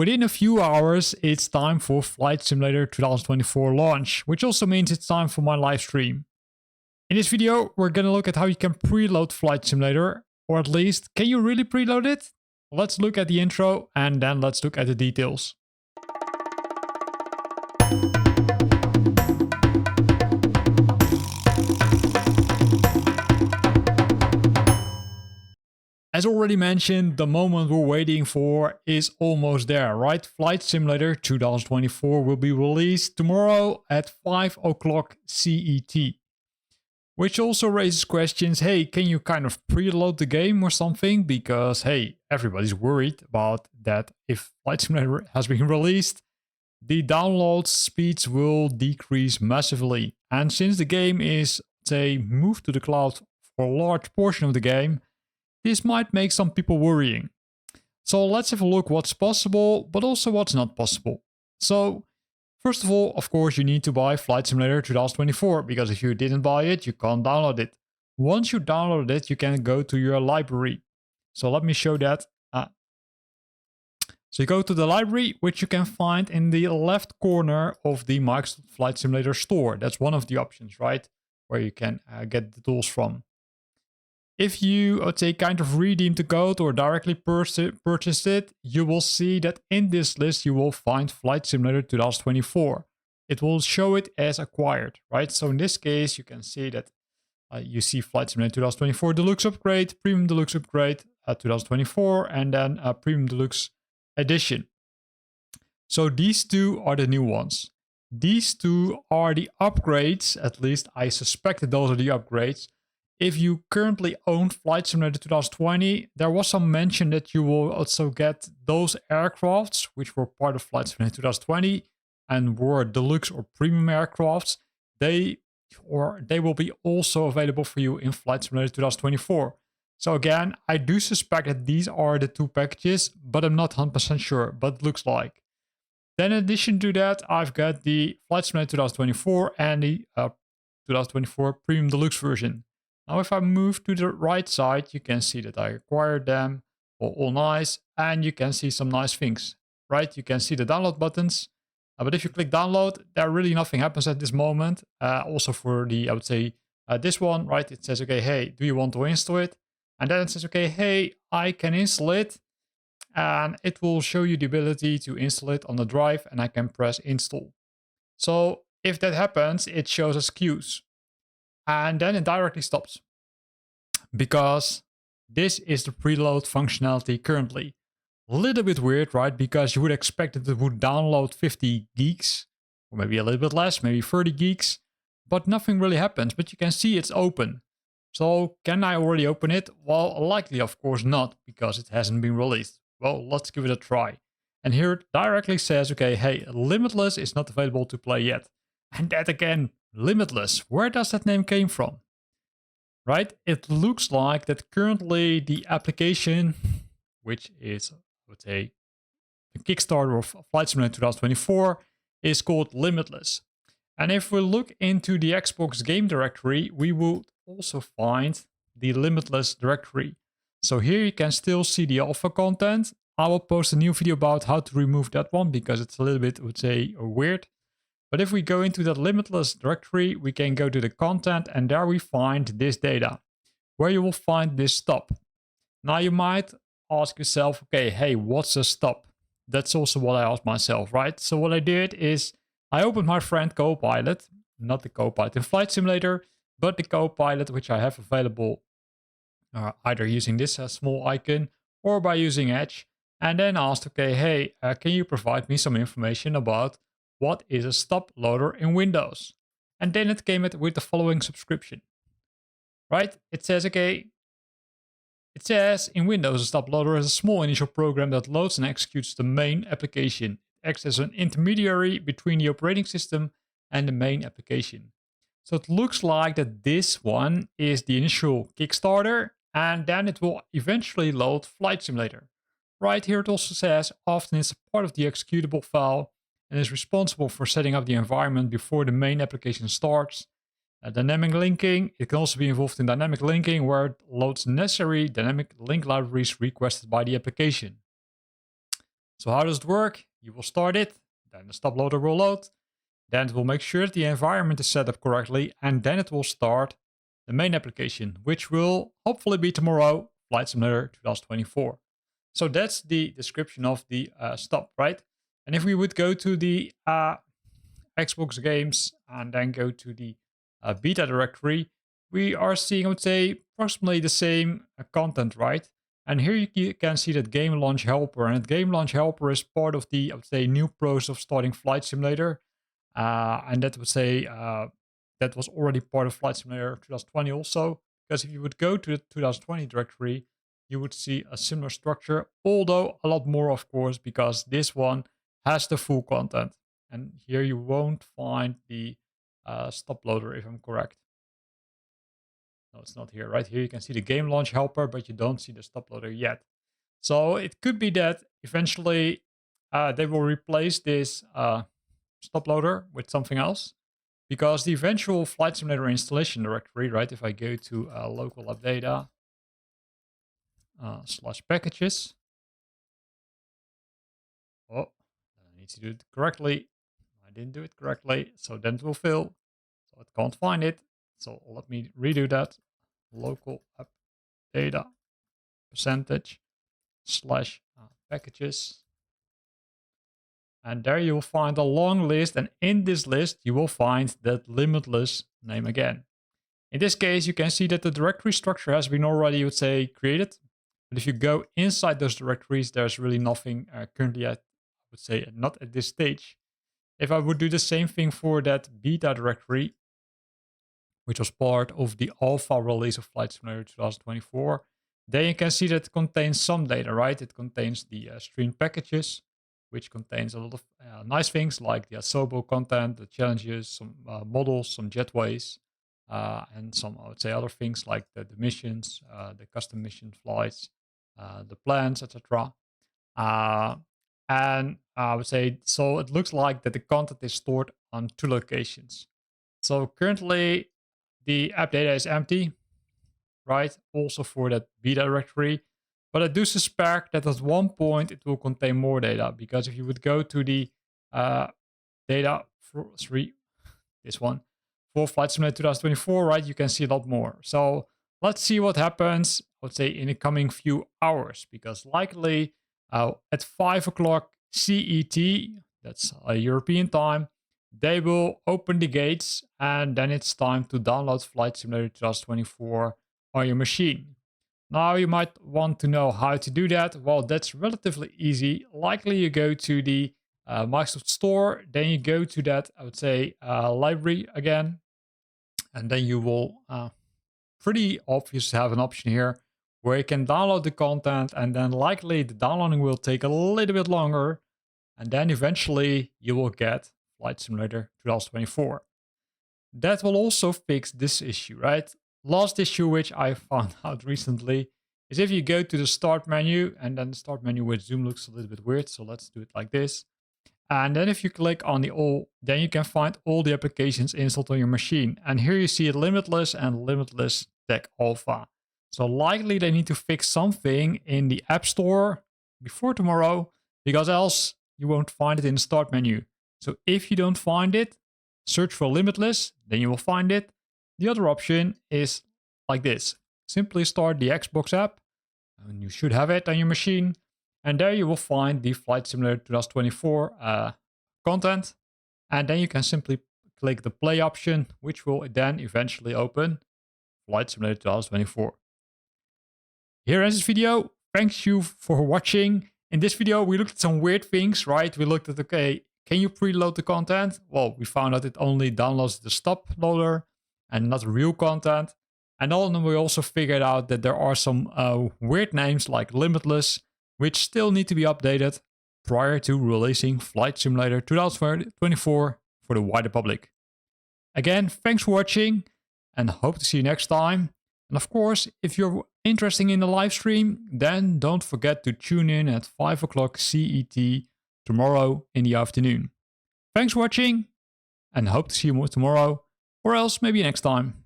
Within a few hours, it's time for Flight Simulator 2024 launch, which also means it's time for my live stream. In this video, we're gonna look at how you can preload Flight Simulator, or at least, can you really preload it? Let's look at the intro and then let's look at the details. As already mentioned, the moment we're waiting for is almost there, right? Flight Simulator 2024 will be released tomorrow at 5 o'clock CET. Which also raises questions, hey, can you kind of preload the game or something? Because, hey, everybody's worried about that if Flight Simulator has been released, the download speeds will decrease massively. And since the game is, say, moved to the cloud for a large portion of the game, this might make some people worrying. So let's have a look what's possible, but also what's not possible. So first of all, of course, you need to buy Flight Simulator 2024, because if you didn't buy it, you can't download it. Once you download it, you can go to your library. So let me show that. So you go to the library, which you can find in the left corner of the Microsoft Flight Simulator store. That's one of the options, right? Where you can get the tools from. If you, let's say, kind of redeem the code or directly purchase it, you will see that in this list you will find Flight Simulator 2024. It will show it as acquired, right? So in this case, you can see that you see Flight Simulator 2024 Deluxe Upgrade, Premium Deluxe Upgrade 2024, and then Premium Deluxe Edition. So these two are the new ones. These two are the upgrades, at least I suspect that those are the upgrades. If you currently own Flight Simulator 2020, there was some mention that you will also get those aircrafts, which were part of Flight Simulator 2020 and were deluxe or premium aircrafts. They will be also available for you in Flight Simulator 2024. So again, I do suspect that these are the two packages, but I'm not 100% sure, but it looks like. Then in addition to that, I've got the Flight Simulator 2024 and the 2024 Premium Deluxe version. Now, if I move to the right side, you can see that I acquired them, all nice, and you can see some nice things, right? You can see the download buttons, but if you click download, there really nothing happens at this moment. Also for the, I would say, this one, right? It says, okay, hey, do you want to install it? And then it says, okay, hey, I can install it, and it will show you the ability to install it on the drive, and I can press install. So if that happens, it shows us queues. And then it directly stops, because this is the preload functionality currently. A little bit weird, right? Because you would expect that it would download 50 gigs, or maybe a little bit less, maybe 30 gigs, but nothing really happens. But you can see it's open. So can I already open it? Well, likely of course not, because it hasn't been released. Well, let's give it a try. And here it directly says, okay, hey, Limitless is not available to play yet. And that again, Limitless, where does that name came from? Right? It looks like that currently the application, which is, I would say, the Kickstarter of Flight Simulator 2024, is called Limitless. And if we look into the Xbox game directory, we will also find the Limitless directory. So here you can still see the alpha content. I will post a new video about how to remove that one, because it's a little bit, I would say, weird. But if we go into that Limitless directory, we can go to the content, and there we find this data, where you will find this stub. Now you might ask yourself, okay, hey, what's a stub? That's also what I asked myself, right? So what I did is I opened my friend Copilot, not the Copilot in Flight Simulator, but the Copilot which I have available either using this small icon or by using Edge, and then asked, okay, hey, can you provide me some information about what is a stub loader in Windows? And then it came with the following subscription, right? It says, okay, it says in Windows, a stub loader is a small initial program that loads and executes the main application. It acts as an intermediary between the operating system and the main application. So it looks like that this one is the initial Kickstarter, and then it will eventually load Flight Simulator. Right here it also says, often it's a part of the executable file, and is responsible for setting up the environment before the main application starts. Dynamic linking, it can also be involved in dynamic linking, where it loads necessary dynamic link libraries requested by the application. So how does it work? You will start it, then the stub loader will load, then it will make sure that the environment is set up correctly, and then it will start the main application, which will hopefully be tomorrow, Flight Simulator 2024. So that's the description of the stub, right? And if we would go to the Xbox games and then go to the beta directory, we are seeing, I would say, approximately the same content, right? And here you can see that Game Launch Helper, and Game Launch Helper is part of the, I would say, new process of starting Flight Simulator. And that would say that was already part of Flight Simulator 2020 also, because if you would go to the 2020 directory, you would see a similar structure, although a lot more, of course, because this one has the full content. And here you won't find the stub loader, if I'm correct. No, it's not here. Right here you can see the game launch helper, but you don't see the stub loader yet. So it could be that eventually they will replace this stub loader with something else, because the eventual Flight Simulator installation directory, right, if I go to local appdata / packages. Oh, I need to do it correctly. I didn't do it correctly, so then it will fail. So it can't find it. So let me redo that. Local appdata % packages. And there you will find a long list, and in this list you will find that Limitless name again. In this case, you can see that the directory structure has been already, you would say, created. But if you go inside those directories, there's really nothing currently at, I would say, not at this stage. If I would do the same thing for that beta directory, which was part of the alpha release of Flight Simulator 2024, then you can see that it contains some data, right? It contains the stream packages, which contains a lot of nice things like the Asobo content, the challenges, some models, some jetways, and some, I would say, other things like the missions, the custom mission flights, the plans, etc. And I would say, so it looks like that the content is stored on 2 locations. So currently the app data is empty, right? Also for that beta directory. But I do suspect that at one point it will contain more data, because if you would go to the data for this one, for Flight Simulator 2024, right, you can see a lot more. So let's see what happens, I would say, in the coming few hours, because likely at 5 o'clock CET, that's European time, they will open the gates, and then it's time to download Flight Simulator 2024 on your machine. Now you might want to know how to do that. Well, that's relatively easy. Likely you go to the Microsoft Store, then you go to that, I would say, library again, and then you will pretty obvious have an option here where you can download the content, and then likely the downloading will take a little bit longer, and then eventually you will get Flight Simulator 2024. That will also fix this issue, right? Last issue which I found out recently is if you go to the start menu, and then the start menu with zoom looks a little bit weird, so let's do it like this. And then if you click on the all, then you can find all the applications installed on your machine. And here you see Limitless and Limitless Tech Alpha. So likely they need to fix something in the App Store before tomorrow, because else you won't find it in the start menu. So if you don't find it, search for Limitless, then you will find it. The other option is like this. Simply start the Xbox app, and you should have it on your machine. And there you will find the Flight Simulator 2024 content. And then you can simply click the play option, which will then eventually open Flight Simulator 2024. Here ends this video. Thanks you for watching. In this video, we looked at some weird things, right? We looked at, okay, can you preload the content? Well, we found out it only downloads the stub loader and not real content. And then we also figured out that there are some weird names like Limitless, which still need to be updated prior to releasing Flight Simulator 2024 for the wider public. Again, thanks for watching, and hope to see you next time. And of course, if you're interested in the live stream, then don't forget to tune in at 5 o'clock CET tomorrow in the afternoon. Thanks for watching, and hope to see you more tomorrow, or else maybe next time.